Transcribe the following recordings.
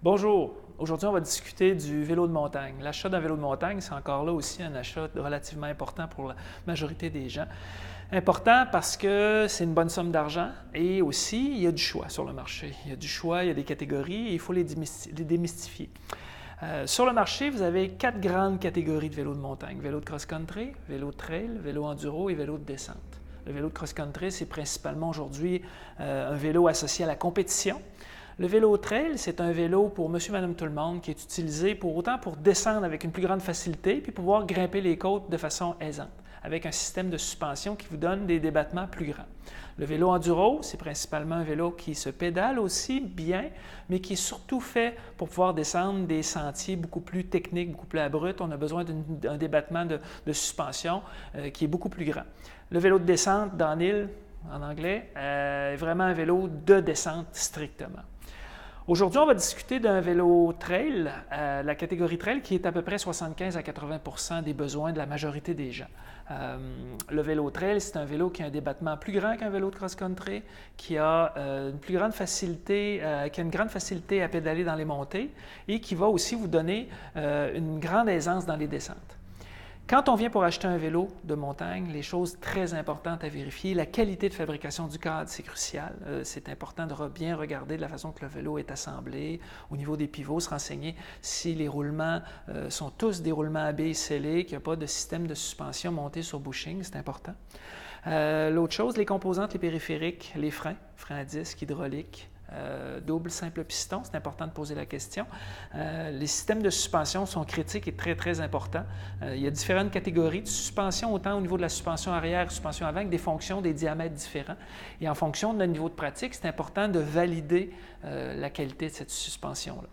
Bonjour, aujourd'hui on va discuter du vélo de montagne. L'achat d'un vélo de montagne, c'est encore là aussi un achat relativement important pour la majorité des gens. Important parce que c'est une bonne somme d'argent et aussi il y a du choix sur le marché. Il y a du choix, il y a des catégories et il faut les démystifier. Sur le marché, vous avez 4 grandes catégories de vélos de montagne. Vélo de cross-country, vélo de trail, vélo enduro et vélo de descente. Le vélo de cross-country, c'est principalement aujourd'hui un vélo associé à la compétition. Le vélo trail, c'est un vélo pour monsieur, madame, tout le monde qui est utilisé autant pour descendre avec une plus grande facilité puis pouvoir grimper les côtes de façon aisante, avec un système de suspension qui vous donne des débattements plus grands. Le vélo enduro, c'est principalement un vélo qui se pédale aussi bien, mais qui est surtout fait pour pouvoir descendre des sentiers beaucoup plus techniques, beaucoup plus abrupts. On a besoin d'un débattement de suspension qui est beaucoup plus grand. Le vélo de descente downhill, en anglais, est vraiment un vélo de descente strictement. Aujourd'hui, on va discuter d'un vélo trail, la catégorie trail, qui est à peu près 75 à 80 des besoins de la majorité des gens. Le vélo trail, c'est un vélo qui a un débattement plus grand qu'un vélo de cross-country, qui a une plus grande facilité, qui a une grande facilité à pédaler dans les montées et qui va aussi vous donner une grande aisance dans les descentes. Quand on vient pour acheter un vélo de montagne, les choses très importantes à vérifier, la qualité de fabrication du cadre, c'est crucial. C'est important de bien regarder de la façon que le vélo est assemblé, au niveau des pivots, se renseigner si les roulements sont tous des roulements à billes scellés, qu'il n'y a pas de système de suspension monté sur bushing, c'est important. L'autre chose, les composantes, les périphériques, les freins à disque, hydrauliques, double, simple piston, c'est important de poser la question. Les systèmes de suspension sont critiques et très, très importants. Il y a différentes catégories de suspension, autant au niveau de la suspension arrière, suspension avant, avec des fonctions, des diamètres différents. Et en fonction de notre niveau de pratique, c'est important de valider la qualité de cette suspension-là.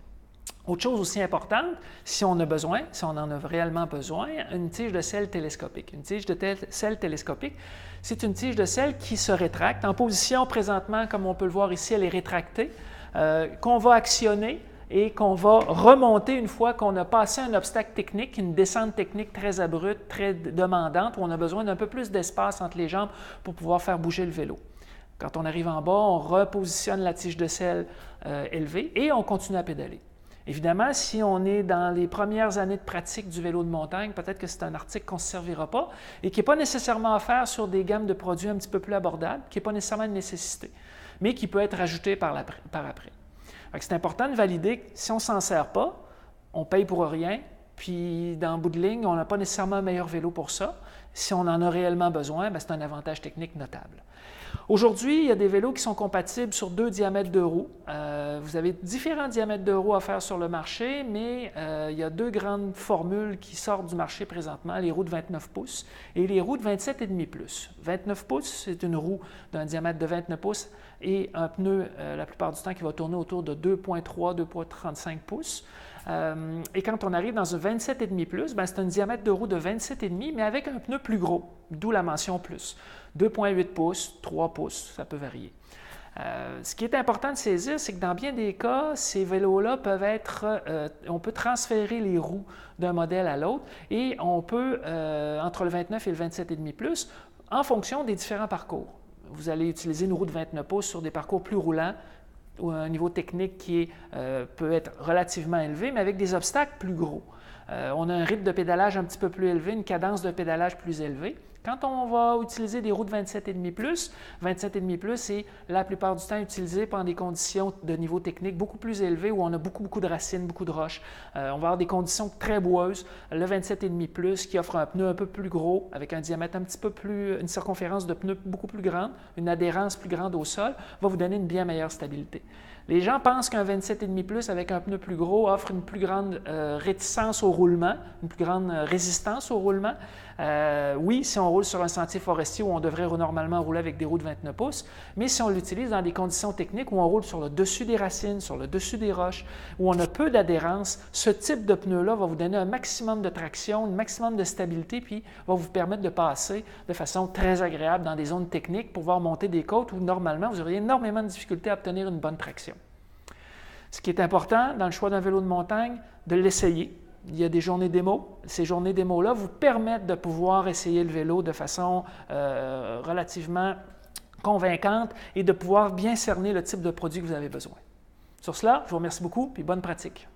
Autre chose aussi importante, si on a besoin, si on en a réellement besoin, une tige de selle télescopique. Une tige de selle télescopique, c'est une tige de selle qui se rétracte. En position présentement, comme on peut le voir ici, elle est rétractée, qu'on va actionner et qu'on va remonter une fois qu'on a passé un obstacle technique, une descente technique très abrupte, très demandante, où on a besoin d'un peu plus d'espace entre les jambes pour pouvoir faire bouger le vélo. Quand on arrive en bas, on repositionne la tige de selle élevée et on continue à pédaler. Évidemment, si on est dans les premières années de pratique du vélo de montagne, peut-être que c'est un article qu'on ne se servira pas et qui n'est pas nécessairement offert sur des gammes de produits un petit peu plus abordables, qui n'est pas nécessairement une nécessité, mais qui peut être ajouté par après. C'est important de valider que si on ne s'en sert pas, on paye pour rien, puis dans le bout de ligne, on n'a pas nécessairement un meilleur vélo pour ça. Si on en a réellement besoin, c'est un avantage technique notable. Aujourd'hui, il y a des vélos qui sont compatibles sur 2 diamètres de roues. Vous avez différents diamètres de roues à faire sur le marché, mais il y a 2 grandes formules qui sortent du marché présentement, les roues de 29 pouces et les roues de 27,5 pouces. 29 pouces, c'est une roue d'un diamètre de 29 pouces et un pneu, la plupart du temps, qui va tourner autour de 2,3, 2,35 pouces. Et quand on arrive dans un 27,5 plus, c'est un diamètre de roue de 27,5, mais avec un pneu plus gros, d'où la mention plus. 2,8 pouces, 3 pouces, ça peut varier. Ce qui est important de saisir, c'est que dans bien des cas, ces vélos-là peuvent être, on peut transférer les roues d'un modèle à l'autre et on peut, entre le 29 et le 27,5 plus, en fonction des différents parcours. Vous allez utiliser une roue de 29 pouces sur des parcours plus roulants, ou un niveau technique qui peut être relativement élevé, mais avec des obstacles plus gros. On a un rythme de pédalage un petit peu plus élevé, une cadence de pédalage plus élevée. Quand on va utiliser des roues de 27,5 plus, 27,5 plus est la plupart du temps utilisé pendant des conditions de niveau technique beaucoup plus élevées où on a beaucoup de racines, beaucoup de roches. On va avoir des conditions très boueuses. Le 27,5 plus qui offre un pneu un peu plus gros avec un diamètre un petit peu plus, une circonférence de pneu beaucoup plus grande, une adhérence plus grande au sol, va vous donner une bien meilleure stabilité. Les gens pensent qu'un 27,5 plus avec un pneu plus gros offre une plus grande réticence au roulement, une plus grande résistance au roulement. Oui, si on roule sur un sentier forestier où on devrait normalement rouler avec des roues de 29 pouces, mais si on l'utilise dans des conditions techniques où on roule sur le dessus des racines, sur le dessus des roches, où on a peu d'adhérence, ce type de pneu-là va vous donner un maximum de traction, un maximum de stabilité, puis va vous permettre de passer de façon très agréable dans des zones techniques pour pouvoir monter des côtes où normalement vous auriez énormément de difficultés à obtenir une bonne traction. Ce qui est important dans le choix d'un vélo de montagne, de l'essayer. Il y a des journées démo. Ces journées démo-là vous permettent de pouvoir essayer le vélo de façon relativement convaincante et de pouvoir bien cerner le type de produit que vous avez besoin. Sur cela, je vous remercie beaucoup et bonne pratique.